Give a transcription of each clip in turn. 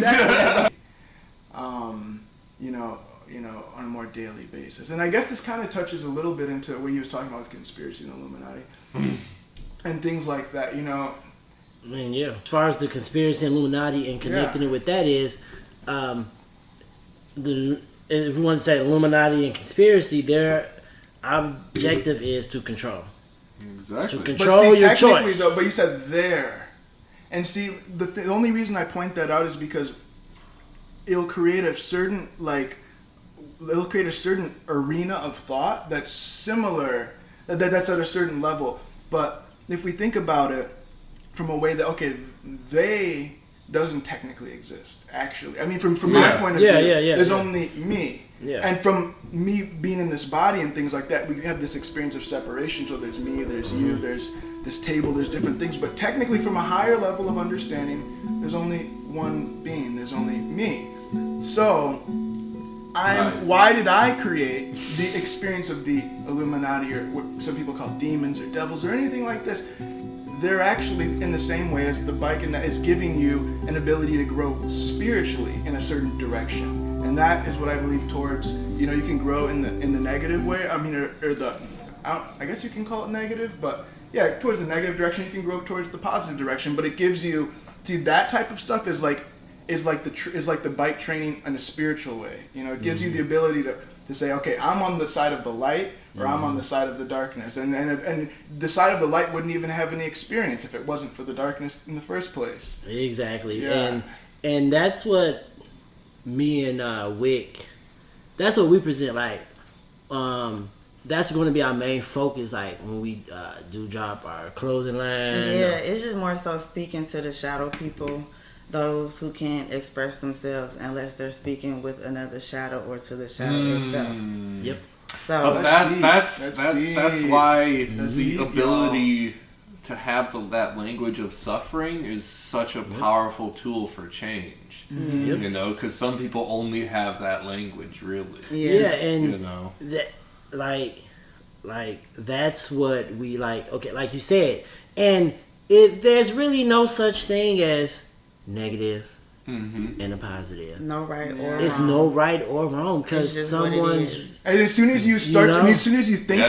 exactly. On a more daily basis. And I guess this kind of touches a little bit into what he was talking about with conspiracy and Illuminati and things like that, I mean, yeah. As far as the conspiracy and Illuminati and connecting it with that is, if we want to say Illuminati and conspiracy, their objective is to control. Exactly. To control your choice. Though, but you said there. And see, the only reason I point that out is because it'll create a certain arena of thought that's similar, that's at a certain level. But if we think about it from a way that, okay, they doesn't technically exist, actually. I mean, from my point of view, there's only me. Yeah. And from me being in this body and things like that, we have this experience of separation. So there's me, there's you, there's this table, there's different things. But technically, from a higher level of understanding, there's only one being. There's only me. So, why did I create the experience of the Illuminati, or what some people call demons or devils or anything like this? They're actually in the same way as the bike, and that is giving you an ability to grow spiritually in a certain direction. And that is what I believe towards, you can grow in the negative way. I mean, I guess you can call it negative, but yeah, towards the negative direction, you can grow towards the positive direction. But it gives you, that type of stuff is like the bike training in a spiritual way. It gives you the ability to say, okay, I'm on the side of the light, or I'm on the side of the darkness. And the side of the light wouldn't even have any experience if it wasn't for the darkness in the first place. Exactly. Yeah. And that's what me and Wick, that's what we present. Like, that's going to be our main focus. Like when we do drop our clothing line. Yeah, it's just more so speaking to the shadow people, those who can't express themselves unless they're speaking with another shadow or to the shadow itself. Yep. So but that's why the ability to have that language of suffering is such a powerful tool for change. Because some people only have that language, really. Yeah, and that, like that's what we like. Okay, like you said, and there's really no such thing as negative and a positive. No right or wrong. It's no right or wrong because someone's. And as soon as you start, as soon as you think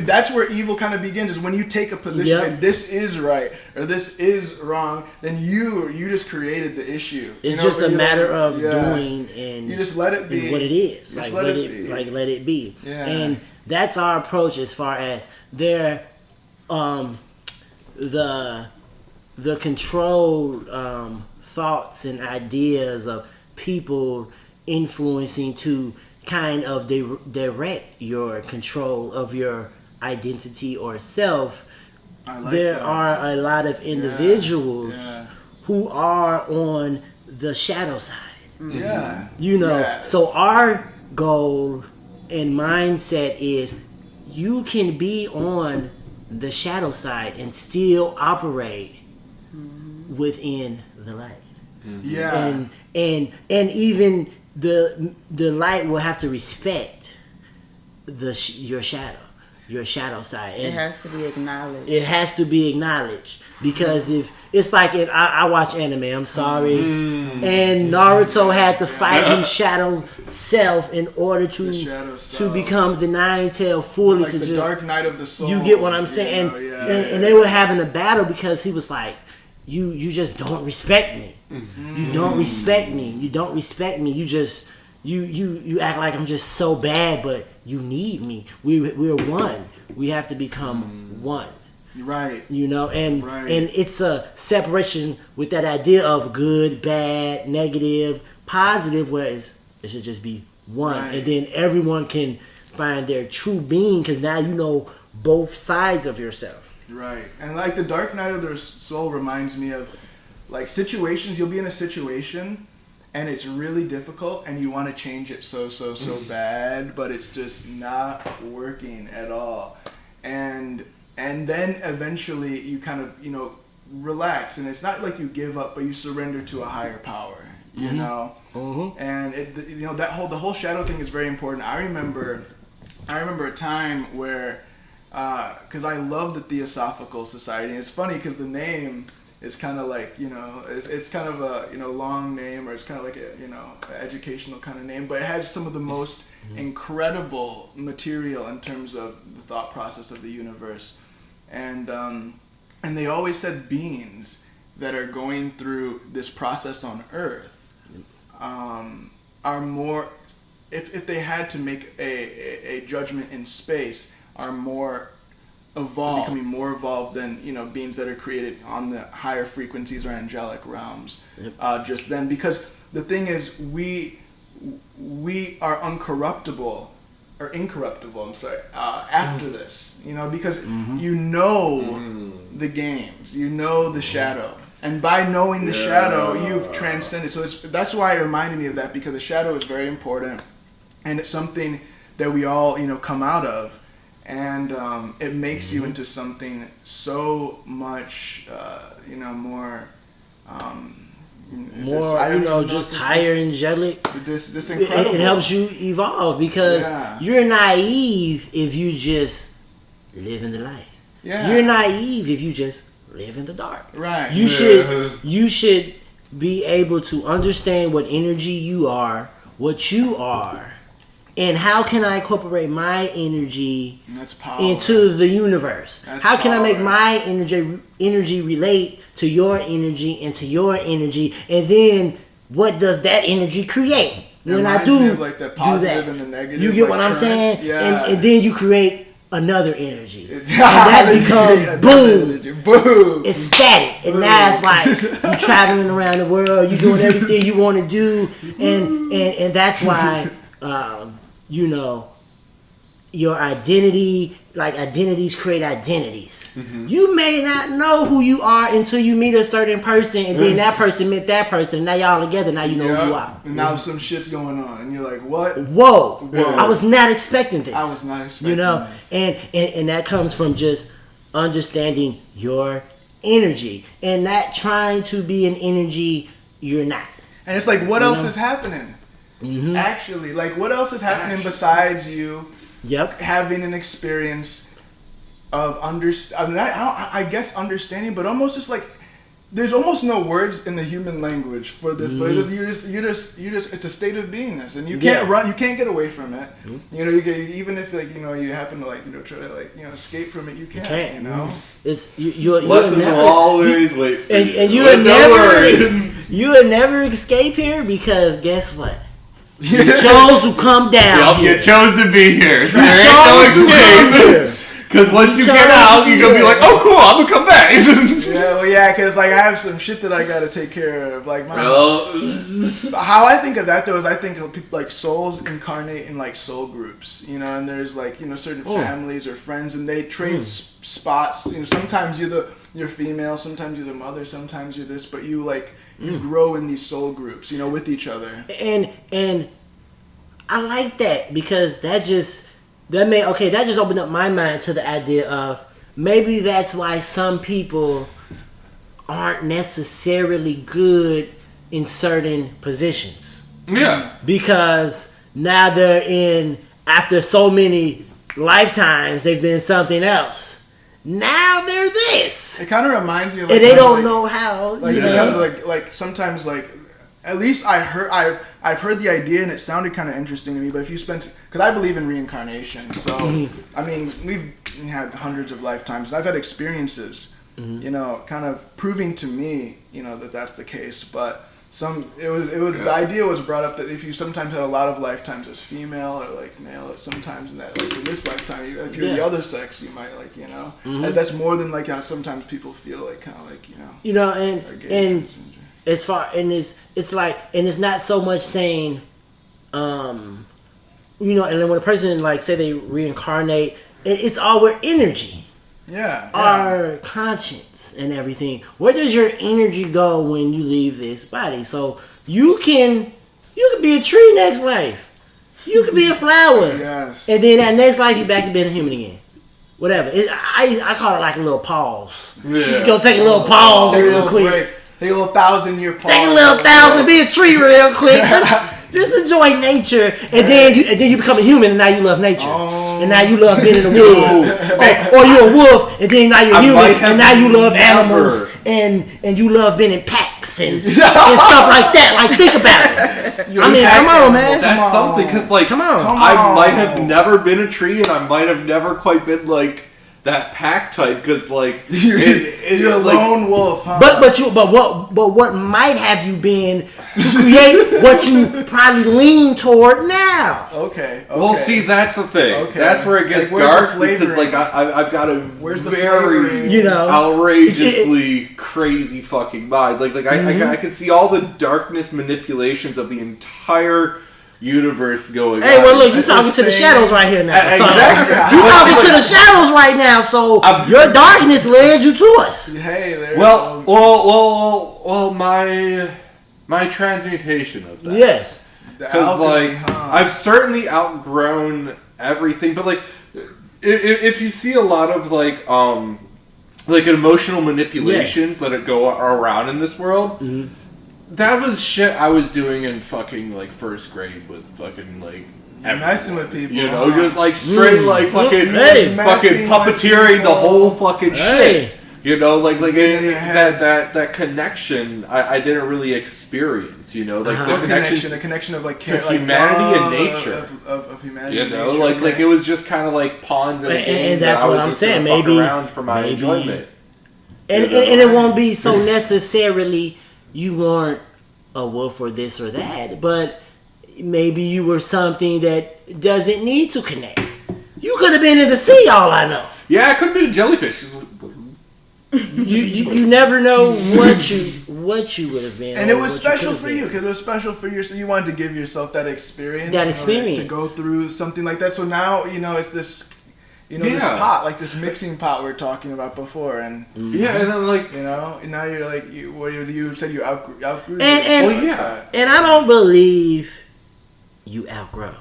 that's where evil kind of begins. Is when you take a position and this is right or this is wrong, then you just created the issue. It's just a matter of doing, and you just let it be what it is. Just let it be. Yeah. And that's our approach as far as the controlled thoughts and ideas of people influencing to kind of direct your control of your identity or self. There are a lot of individuals who are on the shadow side. So our goal and mindset is you can be on the shadow side and still operate within the light. And even the light will have to respect your shadow side. And it has to be acknowledged. It has to be acknowledged because if it's like I watch anime. I'm sorry, and Naruto had to fight his shadow self in order to become the Nine-Tailed fully. Like the Dark Night of the Soul. You get what I'm saying? And they were having a battle because he was like, You just don't respect me. You don't respect me. You don't respect me. You just you act like I'm just so bad, but you need me. We're one. We have to become one. Right. And it's a separation with that idea of good, bad, negative, positive, whereas it should just be one. Right. And then everyone can find their true being because now you know both sides of yourself. Right. And like the Dark Night of the Soul reminds me of like situations. You'll be in a situation and it's really difficult and you want to change it so bad, but it's just not working at all. And then eventually you kind of, relax, and it's not like you give up, but you surrender to a higher power, you know? And the whole shadow thing is very important. I remember a time where because I love the Theosophical Society, and it's funny because the name is kind of like, it's kind of a, long name, or it's kind of like a, educational kind of name, but it has some of the most incredible material in terms of the thought process of the universe. And they always said beings that are going through this process on Earth are more, if they had to make a judgment in space, are more evolved, becoming more evolved than beings that are created on the higher frequencies or angelic realms. Just then, because the thing is, we are incorruptible. I'm sorry. After this, because the games, the shadow, and by knowing the shadow, you've transcended. So that's why it reminded me of that, because the shadow is very important, and it's something that we all come out of. And it makes you into something so much, more, just higher angelic. This incredible. It helps you evolve, because you're naive if you just live in the light. Yeah. You're naive if you just live in the dark. Right. You should be able to understand what energy you are, what you are. And how can I incorporate my energy into the universe? How can I make my energy relate to your energy and to your energy? And then what does that energy create? When I do that, and the negative, you get what I'm saying? Yeah. And then you create another energy. And that becomes boom. It's static. And now it's like you traveling around the world, you doing everything you want to do. And that's why... your identity, like identities create identities. Mm-hmm. You may not know who you are until you meet a certain person, and then that person met that person, and now y'all together, now you know who you are. And now some shit's going on, and you're like, what? Whoa. I was not expecting this. I was not expecting this. And that comes from just understanding your energy, and not trying to be an energy you're not. And it's like, what else is happening? Mm-hmm. Actually, like, what else is happening besides you having an experience of I guess understanding, but almost just like, there's almost no words in the human language for this, but you're just it's a state of beingness, and you can't run, you can't get away from it. Mm-hmm. You can, even if you happen to try to escape from it, you can't. It's you'll never always wait for you. And you will never escape here, because guess what? You chose to come down here. You chose to be here. So there ain't no escape. Because once you get out, you're going to be like, oh, cool, I'm going to come back. Because I have some shit that I got to take care of. Like, how I think of that, though, is I think of people, like, souls incarnate in, like, soul groups. And there's, like, certain families or friends, and they trade spots. Sometimes you're female, sometimes you're the mother, sometimes you're this, but you, like... You grow in these soul groups, with each other. And I like that, because that just opened up my mind to the idea of maybe that's why some people aren't necessarily good in certain positions. Yeah. Because now after so many lifetimes, they've been something else. Now they're this. It kind of reminds me of, and they don't know how. Like sometimes, like, at least I've heard the idea, and it sounded kind of interesting to me. But if you spent, because I believe in reincarnation, so I mean, we've had hundreds of lifetimes, and I've had experiences, kind of proving to me, that that's the case. But the idea was brought up that if you sometimes had a lot of lifetimes as female or like male, sometimes in this lifetime, if you're the other sex, you might and that's more than like how sometimes people feel like kind of like and as far and it's like, and it's not so much saying and then when a person, like, say they reincarnate, it's all with energy. Our conscience and everything. Where does your energy go when you leave this body? So you can be a tree next life. You can be a flower. Yes. And then that next life you back to being a human again. Whatever. I call it like a little pause. Yeah. You go take a little pause real quick. Break. Take a little 1,000-year pause. Take a little 1,000, be a tree real quick. Just enjoy nature, and then you become a human, and now you love nature. and now you love being in the woods, or you're a wolf and then now you're human and now you love animals and you love being in packs and stuff like that. Like, think about it. I mean, come on, man. That's something, because like, come on. I might have never been a tree, and I might have never quite been like that pack type, because like you're a lone wolf, huh? But what might have you been to create what you probably lean toward now? Okay. Well, see, that's the thing. Okay. That's where it gets dark, because like I've got a very outrageously crazy fucking mind. Like I can see all the darkness manipulations of the entire universe going on. Hey, well, look, you talking to the shadows right here now. So Exactly. You talking to the shadows right now, so your darkness led you to us. Hey, there. Well, my transmutation of that. Yes. Because like I've certainly outgrown everything, but like if you see a lot of like emotional manipulations that go around in this world. Mm-hmm. That was shit I was doing in fucking like first grade with fucking like messing with people, you know, just like straight like fucking puppeteering the whole fucking shit. You know, like that connection I didn't really experience. You know, like the connection of like to humanity and nature of humanity. You know, like it was just kind of like pawns in a game and that's that I what was I'm just saying. fuck Maybe around for my enjoyment. And it won't be so necessarily you weren't a wolf or this or that, but maybe you were something that doesn't need to connect. You could have been in the sea, all I know. Yeah, I could have been a jellyfish. You never know what you would have been. And it was special for you, because it was special for you, so you wanted to give yourself that experience. To go through something like that. So now, you know, it's this... You know, this pot, like this mixing pot we were talking about before, and and then like, you know, and now you're like, you said you outgrew and I don't believe you outgrow.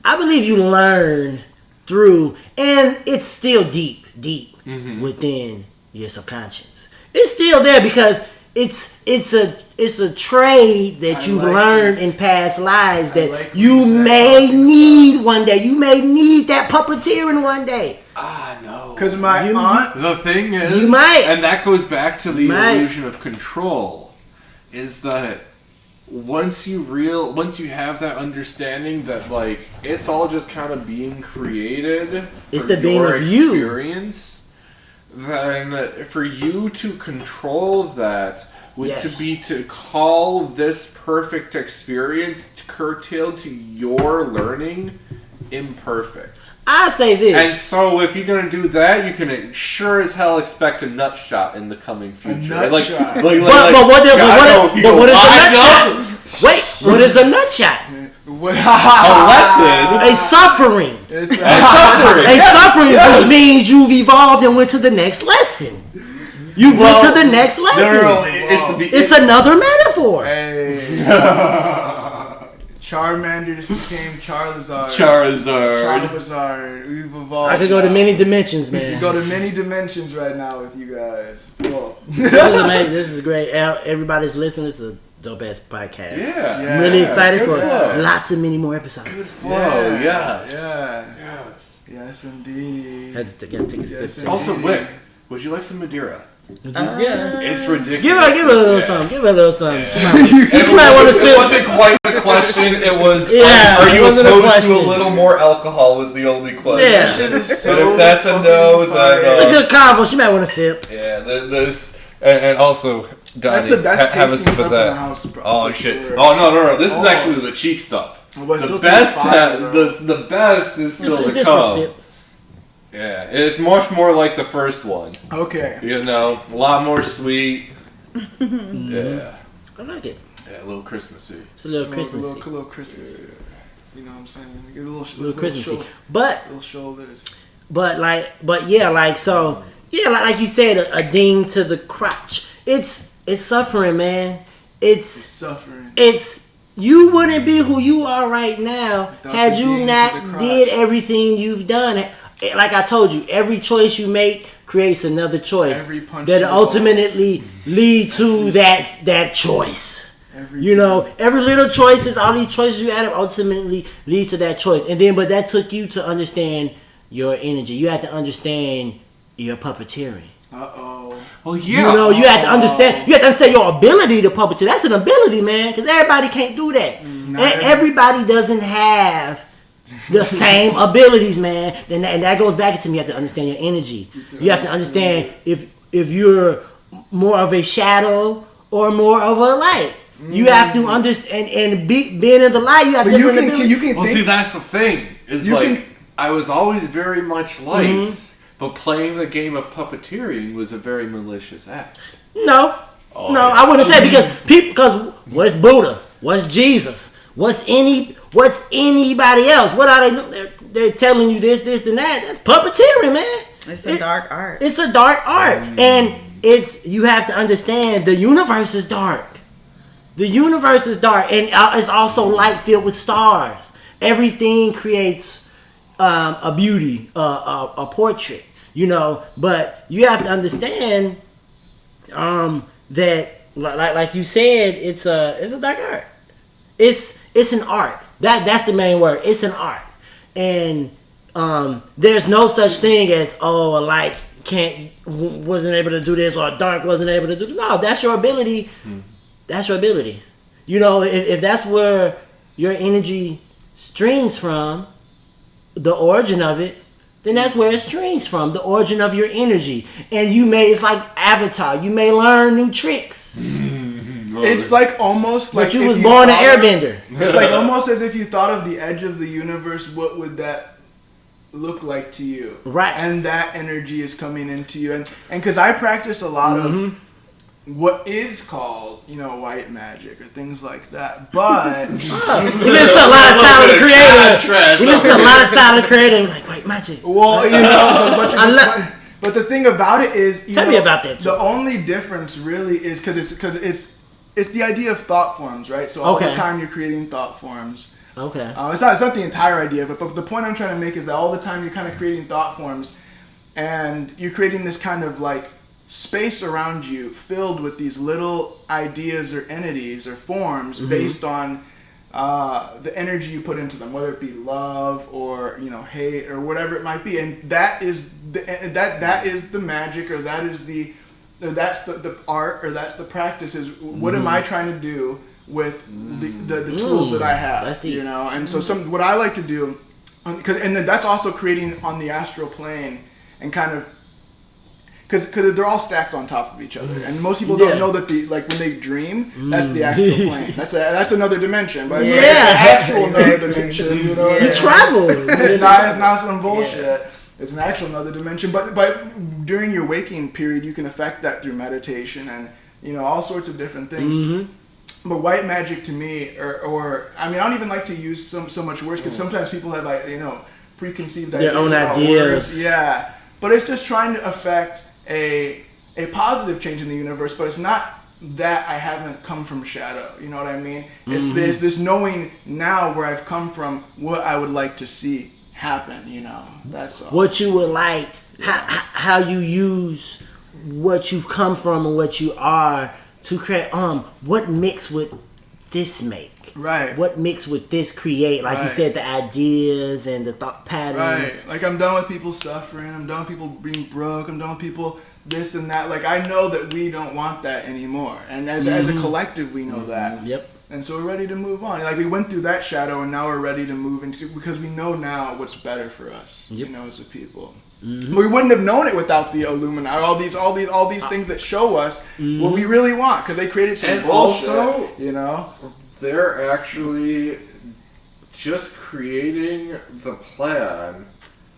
I believe you learn through, and it's still deep within your subconscious. It's still there because it's a trade that you've learned in past lives that you may need one day. You may need that puppeteering one day. Ah, no. Because my aunt... The thing is... You might. And that goes back to the illusion of control. Is that once you have that understanding that, like, it's all just kind of being created it's the being of experience, then for you to control that... to call this perfect experience curtailed to your learning imperfect. I say this. And so if you're gonna do that, you can sure as hell expect a nut shot in the coming future. But what is a nut shot? Wait, what is a nut shot? A lesson. A suffering. A suffering, which means you've evolved and went to the next lesson. You went to the next lesson. No, it's another metaphor. Hey. Charmander just became Charizard. We've evolved. I could go to many dimensions, man. You can go to many dimensions right now with you guys. Cool. This is amazing. This is great. Everybody's listening. This is a dope ass podcast. Yeah. I'm really excited for lots of many more episodes. Good flow. Yes, indeed. Had to take a sip. Also, Wick, would you like some Madeira? Yeah, it's ridiculous. Give her a little something. Give her a little something. Yeah. You might want to sip. It wasn't quite the question. It was. Are you opposed to a little more alcohol? Was the only question. Yeah. But if that's a no, then it's a good combo. She might want to sip. Yeah. This and also, Donnie, that's the best have a sip of that. In the house, bro. Oh shit! Sure. Oh no! This is actually the cheap stuff. The best is still to come. Yeah, it's much more like the first one. Okay. You know, a lot more sweet. Yeah. I like it. Yeah, a little Christmassy. It's a little Christmassy. A little Christmassy. You know what I'm saying? Get a little Christmassy. But little shoulders. Like you said, a ding to the crotch. It's suffering, man. It's suffering. You wouldn't be who you are right now had you not did everything you've done. Like I told you, every choice you make creates another choice that ultimately lead to that choice. You know, every little choices, all these choices you add up ultimately leads to that choice. And then, but that took you to understand your energy. You have to understand your puppeteering. Well, yeah. You know, you have to understand. You have to understand your ability to puppeteer. That's an ability, man. Because everybody can't do that. Everybody doesn't have the same abilities, man. And that goes back to me. You have to understand your energy. You have to understand if you're more of a shadow or more of a light. You have to understand, and being in the light, you have different abilities. Well, see, that's the thing. I was always very much light, but playing the game of puppeteering was a very malicious act. No, I wouldn't say because what's Buddha? What's Jesus? What's anybody else? What are they? They're telling you this, and that. That's puppeteering, man. It's a dark art. It's a dark art, and you have to understand the universe is dark. The universe is dark, and it's also light filled with stars. Everything creates a beauty, a portrait, you know. But you have to understand that, like you said, it's a dark art. It's an art. That's the main word. It's an art, and there's no such thing as a light wasn't able to do this, or a dark wasn't able to do this. No, that's your ability. That's your ability. You know, if that's where your energy streams from, the origin of it, then that's where it streams from, the origin of your energy. And it's like Avatar. You may learn new tricks. It's like almost like but you was born an airbender. It's like almost as if you thought of the edge of the universe. What would that look like to you? Right. And that energy is coming into you. And because I practice a lot of what is called, white magic or things like that. But we listen to a lot of Tyler the Creator. We listen to a lot of Tyler the Creator. Like white magic. Well, but the thing about it is, tell me about that. The only difference really is because it's the idea of thought forms, right? So all the time you're creating thought forms. Okay. It's not the entire idea of it, but the point I'm trying to make is that all the time you're kind of creating thought forms, and you're creating this kind of like space around you filled with these little ideas or entities or forms based on the energy you put into them, whether it be love or hate or whatever it might be, and that is the magic, or that's the art, or that's the practice. Is what am I trying to do with the tools that I have? That's deep. And so what I like to do, and then that's also creating on the astral plane, and kind of. Because they're all stacked on top of each other, and most people don't know that when they dream, that's the astral plane. That's another dimension, but it's an actual another dimension. You travel. It's not some bullshit. Yeah. It's an actual another dimension. But during your waking period, you can affect that through meditation and all sorts of different things. But white magic to me, or I mean, I don't even like to use so much words, because sometimes people have preconceived ideas, their own about ideas. Words. Yeah, but it's just trying to affect a positive change in the universe, but it's not that I haven't come from shadow. You know what I mean? It's this knowing now where I've come from, what I would like to see happen. That's all. What you would like, how you use what you've come from and what you are to create. What mix with this make? Right. What mix with this create? Like you said, the ideas and the thought patterns. Right. Like, I'm done with people suffering. I'm done with people being broke. I'm done with people this and that. Like, I know that we don't want that anymore. And as a collective, we know that. Yep. And so we're ready to move on. Like, we went through that shadow, and now we're ready to move into, because we know now what's better for us. As a people. We wouldn't have known it without the Illuminati. All these things that show us what we really want, because they created some bullshit. Also, they're actually just creating the plan,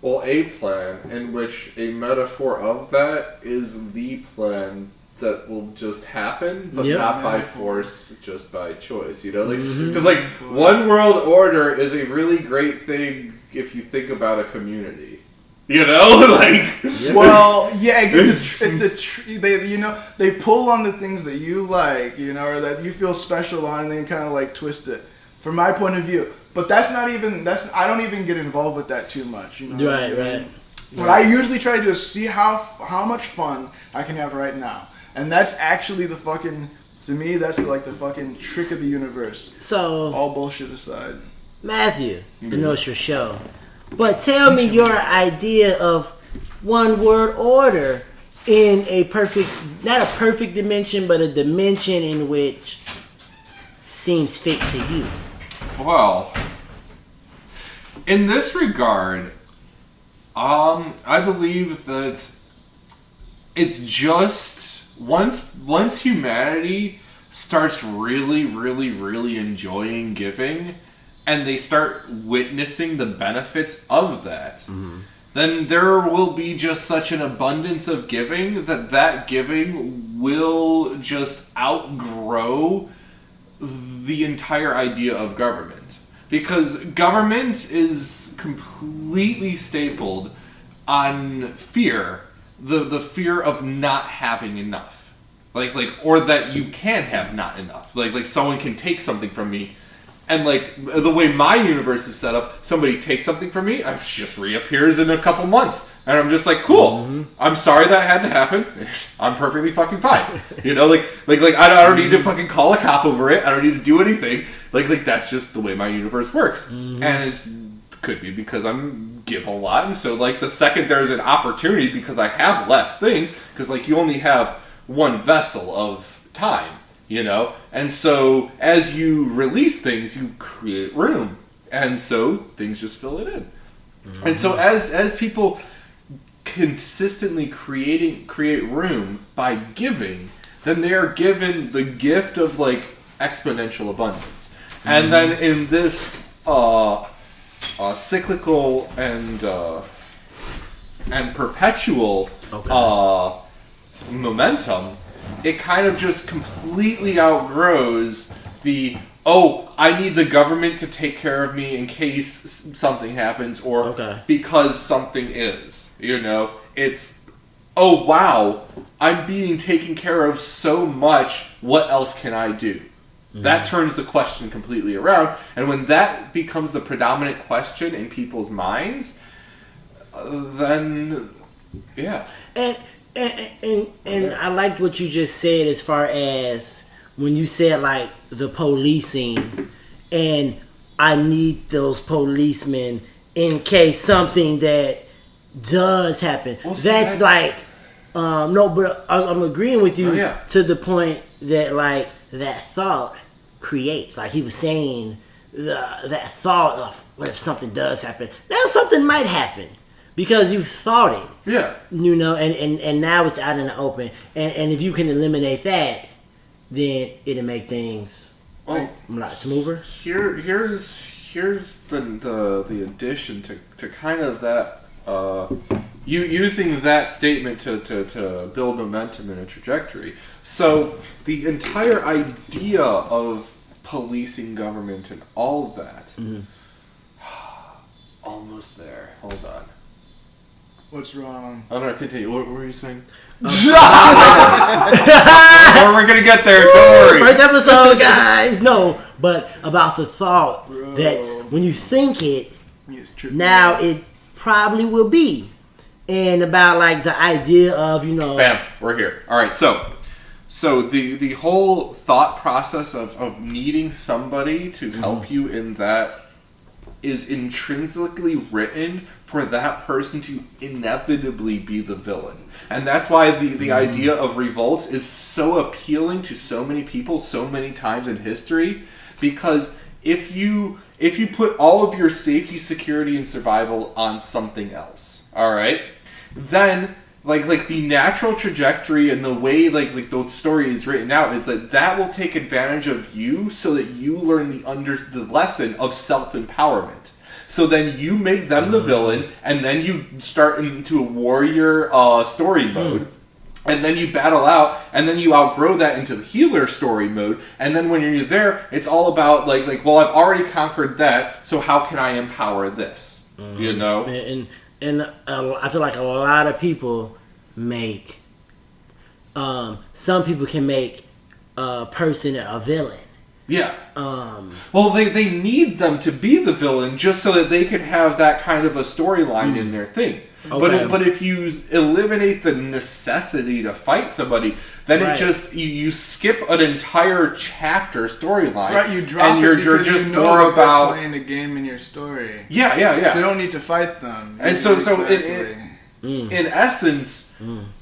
a plan in which a metaphor of that is the plan that will just happen, but not by force, just by choice. Because one world order is a really great thing if you think about a community. Well, yeah, they pull on the things that you like, or that you feel special on, and then kind of twist it, from my point of view. But I don't even get involved with that too much, Right. What I usually try to do is see how much fun I can have right now, and that's actually to me, that's the fucking trick of the universe. So, all bullshit aside, Matthew, I know it's your show. But tell me your idea of one word order in a perfect, not a perfect dimension, but a dimension in which seems fit to you. Well, in this regard, I believe that it's just once humanity starts really enjoying giving, and they start witnessing the benefits of that, then there will be just such an abundance of giving that giving will just outgrow the entire idea of government. Because government is completely stapled on fear, the fear of not having enough. Like, or that you can have not enough. Like someone can take something from me. And like the way my universe is set up, somebody takes something from me, it just reappears in a couple months, and I'm just like, cool. I'm sorry that had to happen. I'm perfectly fucking fine. You know, like I don't need to fucking call a cop over it. I don't need to do anything. Like that's just the way my universe works, and it could be because I'm give a lot, and so like the second there's an opportunity because I have less things, because like you only have one vessel of time. You know, and so as you release things, you create room, and so things just fill it in. And so as people consistently create room by giving, then they are given the gift of like exponential abundance. And then in this cyclical and perpetual momentum, it kind of just completely outgrows the, I need the government to take care of me in case something happens, or because something is. You know, it's, wow, I'm being taken care of so much, what else can I do? That turns the question completely around, and when that becomes the predominant question in people's minds, then, yeah. And I liked what you just said as far as when you said like the policing, and I need those policemen in case something that does happen. Well, that's like no, but I'm agreeing with you to the point that like that thought creates, like he was saying, that thought of what if something does happen. Now something might happen. Because you've thought it. Yeah. You know, and now it's out in the open. And if you can eliminate that, then it'll make things a lot smoother. Here's the addition to kind of that you using that statement to build momentum in a trajectory. So the entire idea of policing government and all of that, almost there. Hold on. What's wrong? I'm gonna continue. What were you saying? We're gonna get there. Don't worry. First episode, guys. No, but about the thought that's when you think it, now it probably will be, and about like the idea of Bam, we're here. All right, so the whole thought process of needing somebody to help you in that is intrinsically written for that person to inevitably be the villain. And that's why the idea of revolt is so appealing to so many people so many times in history, because if you put all of your safety, security, and survival on something else, all right, then like the natural trajectory and the way like the story is written out is that will take advantage of you so that you learn the lesson of self-empowerment. So then you make them the villain, and then you start into a warrior story mode, and then you battle out, and then you outgrow that into the healer story mode, and then when you're there, it's all about like well, I've already conquered that, so how can I empower this? You know? And I feel like a lot of people make, some people can make a person a villain, Yeah. Well, they need them to be the villain just so that they could have that kind of a storyline in their thing. Okay. But if you eliminate the necessity to fight somebody, then Right. it just you skip an entire chapter storyline. Right, you drop and it you're because just you know more that they're about playing a game in your story. yeah. So you don't need to fight them. And so Exactly. in essence,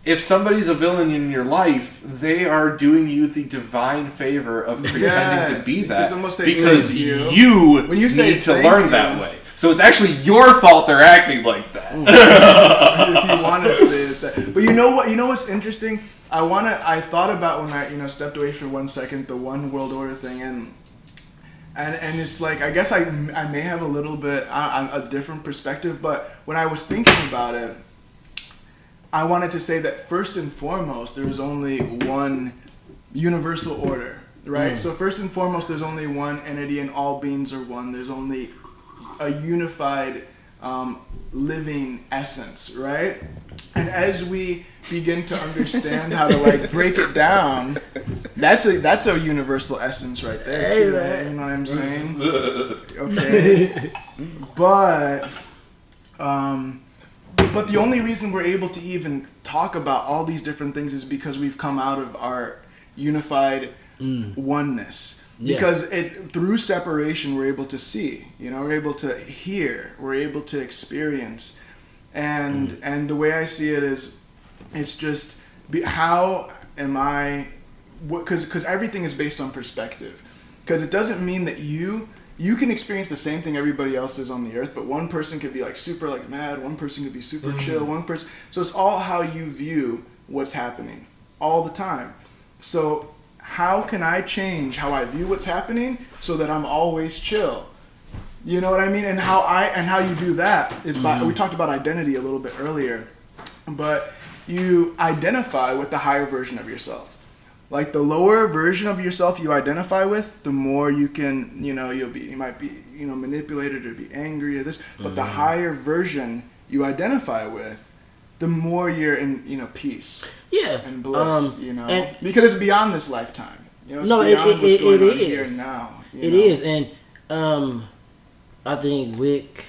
if somebody's a villain in your life, they are doing you the divine favor of pretending to be Yes, that it's almost like because thank you. you When you say need to thank learn you- that way. So it's actually your fault they're acting like that. If you want to say it that. But you know what? You know what's interesting? I thought about when I stepped away for 1 second the one world order thing and it's like I guess I may have a little bit a different perspective, but when I was thinking about it, I wanted to say that first and foremost there is only one universal order, right? So first and foremost there's only one entity and all beings are one. There's only a unified living essence, right? And as we begin to understand how to like break it down, that's a universal essence right there. Hey, Too, man. you know what I'm saying? Okay, but the only reason we're able to even talk about all these different things is because we've come out of our unified oneness. Yeah. Because through separation, we're able to see, we're able to hear, we're able to experience. And the way I see it is, it's just, how am I, because everything is based on perspective. Because it doesn't mean that you can experience the same thing everybody else is on the earth, but one person could be like super like mad, one person could be super chill, one person, so it's all how you view what's happening all the time. So how can I change how I view what's happening so that I'm always chill? You know what I mean? And how you do that is by, we talked about identity a little bit earlier, but you identify with the higher version of yourself. Like the lower version of yourself you identify with, the more you can, you might be, manipulated or be angry or this, but the higher version you identify with, the more you're in, peace. Yeah. And bliss, and- because it's beyond this lifetime. It's No, beyond what's going on is. here and now. It is, and I think Wick,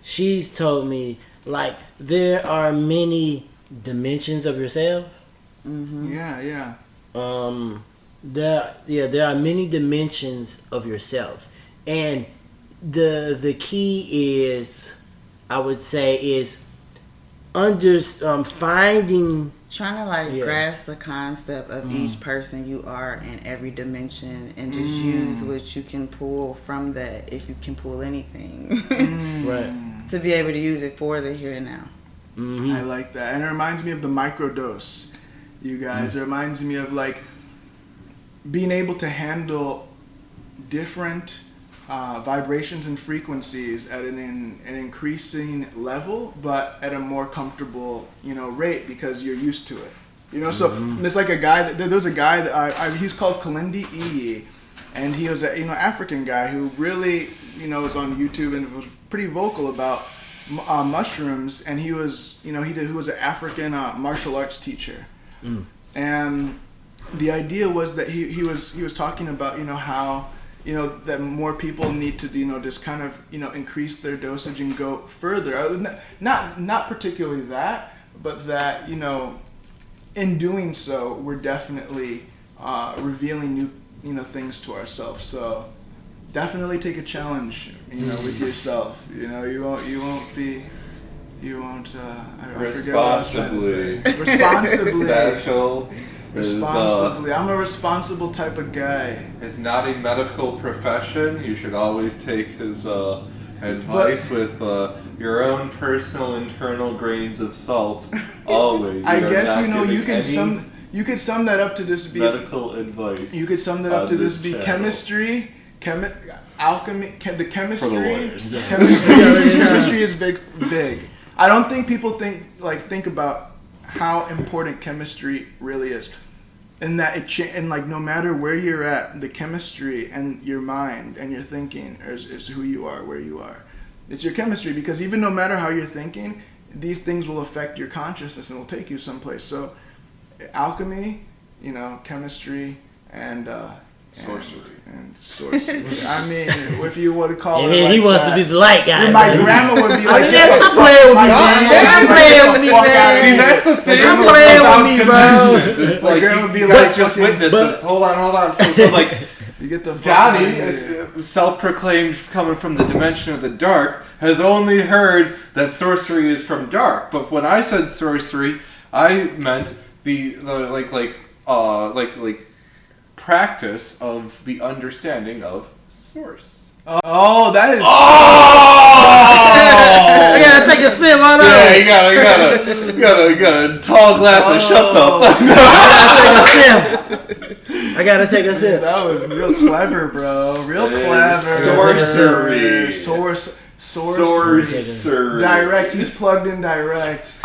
she's told me like there are many dimensions of yourself. Yeah. There are many dimensions of yourself, and the key is, I would say, is finding. Trying to grasp the concept of each person you are in every dimension and just use what you can pull from that, if you can pull anything, Right. to be able to use it for the here and now. I like that. And it reminds me of the microdose, you guys. It reminds me of like being able to handle different vibrations and frequencies at an increasing level, but at a more comfortable, rate, because you're used to it. So there's like a guy there's a guy that he's called Kalindi Iyi, and he was a African guy who really was on YouTube and was pretty vocal about mushrooms, and he was he was an African martial arts teacher, and the idea was that he was talking about how that more people need to just kind of increase their dosage and go further. Not particularly that, but that in doing so we're definitely revealing new things to ourselves. So definitely take a challenge with yourself. You won't I forget what I was trying to say. Responsibly. Special. Responsibly. I'm a responsible type of guy. It's not a medical profession. You should always take his advice with your own personal internal grains of salt. Always. I You are guess not giving you could sum that up to just be medical advice. You could sum that up to on just be channel. chemistry, alchemy, the chemistry. For the lawyers. Chemistry is big. I don't think people think about how important chemistry really is, and that and like no matter where you're at, the chemistry and your mind and your thinking is who you are, where you are. It's your chemistry, because even no matter how you're thinking, these things will affect your consciousness and will take you someplace. So alchemy, chemistry, and and sorcery. I mean, if you would call And it then like he wants that. to be the light guy. My man. grandma would be like, man, stop playing with me, man. Stop playing with me, man. See, that's the thing. Stop playing with me, bro. It's My like grandma would be you like, guys just fucking- witnessed this. Hold on. So like, You get the fuck Donnie, outta here. is self-proclaimed coming from the dimension of the dark, has only heard that sorcery is from dark. But when I said sorcery, I meant the practice of the understanding of source. Oh, that is. I gotta take a sip on that. Yeah, you got a tall glass of shut the fuck up. I gotta take a sip. That was real clever, bro. Real clever. Sorcery. Sorcery. Direct. He's plugged in direct.